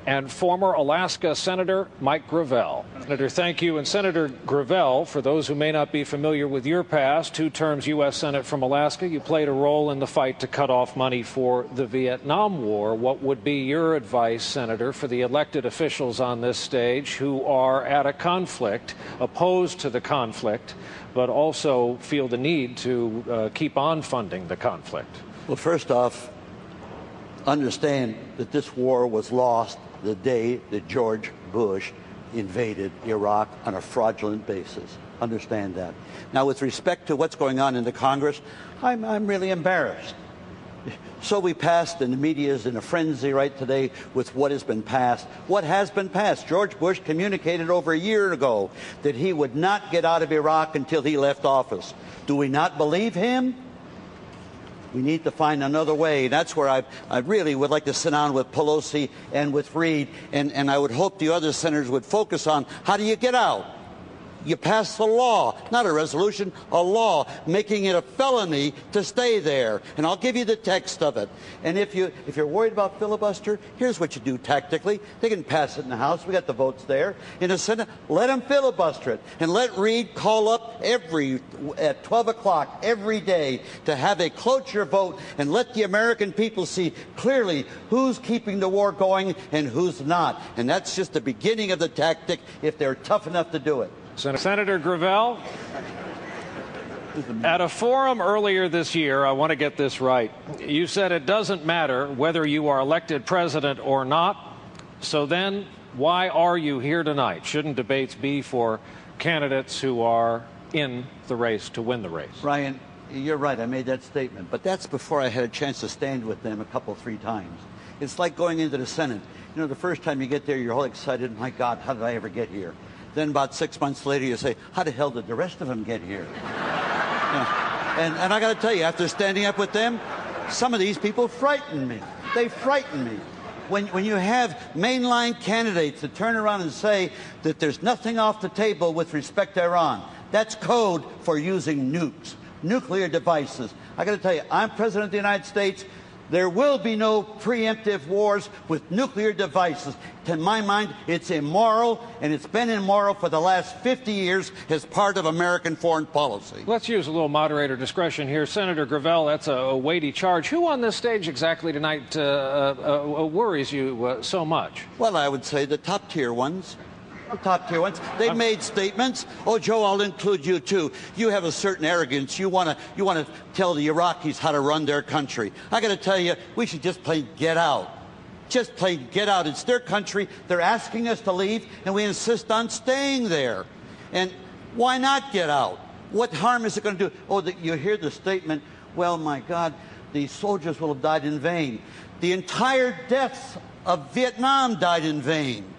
and former Alaska Senator Mike Gravel. Senator, thank you. And Senator Gravel, for those who may not be familiar with your past, 2 terms U.S. Senate from Alaska, you played a role in the fight to cut off money for the Vietnam War. What would be your advice, Senator, for the elected officials on this stage who are at a conflict, opposed to the conflict, but also feel the need to keep on funding the conflict? Well, first off, understand that this war was lost the day that George Bush invaded Iraq on a fraudulent basis. Understand that. Now, with respect to what's going on in the Congress, I'm really embarrassed. So we passed, and the media is in a frenzy right today with what has been passed. What has been passed? George Bush communicated over a year ago that he would not get out of Iraq until he left office. Do we not believe him? We need to find another way. That's where I really would like to sit down with Pelosi and with Reid, and I would hope the other senators would focus on how do you get out? You pass the law, not a resolution, a law, making it a felony to stay there. And I'll give you the text of it. And if you're worried about filibuster, here's what you do tactically. They can pass it in the House. We got the votes there. In the Senate, let them filibuster it. And let Reid call up at 12 o'clock every day to have a cloture vote and let the American people see clearly who's keeping the war going and who's not. And that's just the beginning of the tactic if they're tough enough to do it. Senator Gravel, at a forum earlier this year, I want to get this right, you said it doesn't matter whether you are elected president or not, so then why are you here tonight? Shouldn't debates be for candidates who are in the race to win the race? Brian, you're right, I made that statement, but that's before I had a chance to stand with them 3 times. It's like going into the Senate. You know, the first time you get there, you're all excited, my God, how did I ever get here? Then about 6 months later, you say, how the hell did the rest of them get here? And I got to tell you, after standing up with them, some of these people frighten me. They frighten me. When you have mainline candidates that turn around and say that there's nothing off the table with respect to Iran, that's code for using nukes, nuclear devices. I got to tell you, I'm President of the United States. There will be no preemptive wars with nuclear devices. To my mind, it's immoral, and it's been immoral for the last 50 years as part of American foreign policy. Let's use a little moderator discretion here. Senator Gravel, that's a weighty charge. Who on this stage exactly tonight worries you so much? Well, I would say the top-tier ones. The top-tier ones. They've made statements. Oh, Joe, I'll include you, too. You have a certain arrogance. You want to tell the Iraqis how to run their country. I got to tell you, we should just plain get out. Just plain get out. It's their country. They're asking us to leave, and we insist on staying there. And why not get out? What harm is it going to do? Oh, you hear the statement, well, my God, the soldiers will have died in vain. The entire deaths of Vietnam died in vain.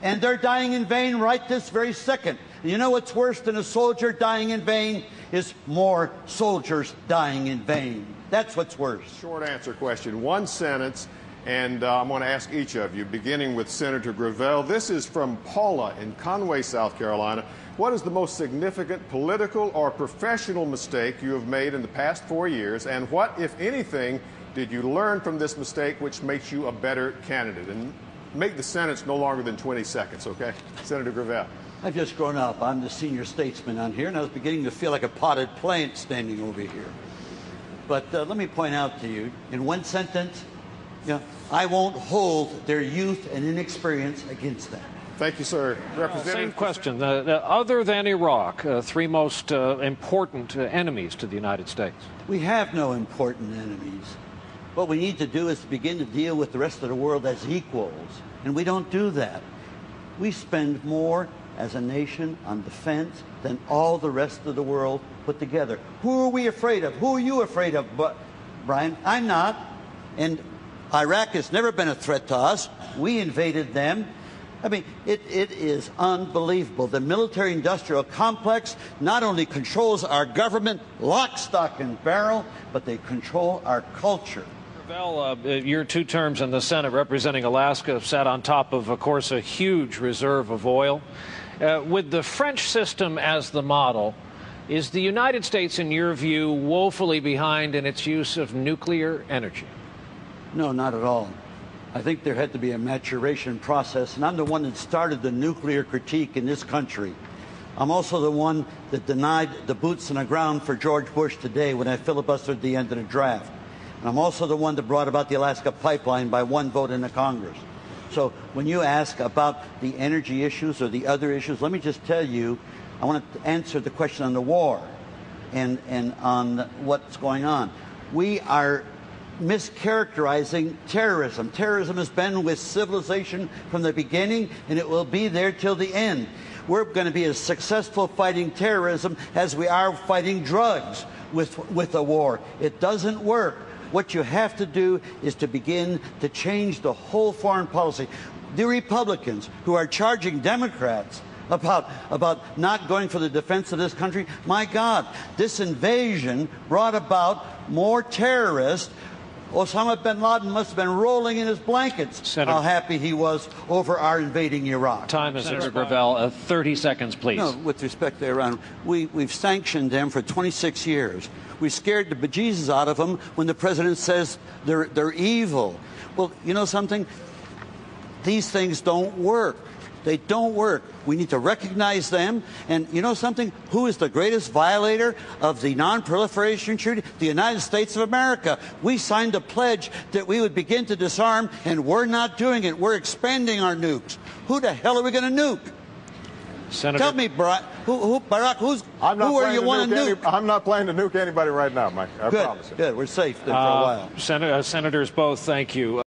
And they're dying in vain right this very second. You know what's worse than a soldier dying in vain is more soldiers dying in vain. That's what's worse. Short answer question. One sentence, and I'm going to ask each of you, beginning with Senator Gravel. This is from Paula in Conway, South Carolina. What is the most significant political or professional mistake you have made in the past 4 years? And what, if anything, did you learn from this mistake which makes you a better candidate? And make the sentence no longer than 20 seconds, okay? Senator Gravel. I've just grown up. I'm the senior statesman on here, and I was beginning to feel like a potted plant standing over here. But let me point out to you, in one sentence, I won't hold their youth and inexperience against them. Thank you, sir. Representative. Same question. Other than Iraq, 3 most important enemies to the United States. We have no important enemies. What we need to do is to begin to deal with the rest of the world as equals, and we don't do that. We spend more as a nation on defense than all the rest of the world put together. Who are we afraid of? Who are you afraid of? But, Brian, I'm not. And Iraq has never been a threat to us. We invaded them. I mean, it is unbelievable. The military-industrial complex not only controls our government, lock, stock, and barrel, but they control our culture. Gravel, your 2 terms in the Senate representing Alaska sat on top of course, a huge reserve of oil. With the French system as the model, is the United States, in your view, woefully behind in its use of nuclear energy? No, not at all. I think there had to be a maturation process, and I'm the one that started the nuclear critique in this country. I'm also the one that denied the boots on the ground for George Bush today when I filibustered at the end of the draft. And I'm also the one that brought about the Alaska pipeline by one vote in the Congress. So when you ask about the energy issues or the other issues, let me just tell you, I want to answer the question on the war and on what's going on. We are mischaracterizing terrorism. Terrorism has been with civilization from the beginning, and it will be there till the end. We're going to be as successful fighting terrorism as we are fighting drugs with a war. It doesn't work. What you have to do is to begin to change the whole foreign policy. The Republicans who are charging Democrats about not going for the defense of this country, my God, this invasion brought about more terrorists. Osama bin Laden must have been rolling in his blankets, Senator, how happy he was over our invading Iraq. Time is Senator Gravel. 30 seconds, please. No, with respect to Iran, we've sanctioned them for 26 years. We scared the bejesus out of them when the president says they're evil. Well, you know something? These things don't work. They don't work. We need to recognize them. And you know something? Who is the greatest violator of the Non-Proliferation Treaty? The United States of America. We signed a pledge that we would begin to disarm, and we're not doing it. We're expanding our nukes. Who the hell are we going to nuke? Senator, tell me, Barack, who are you want to nuke? I'm not planning to nuke anybody right now, Mike. I promise you. Good. We're safe then for a while. Senators both, thank you.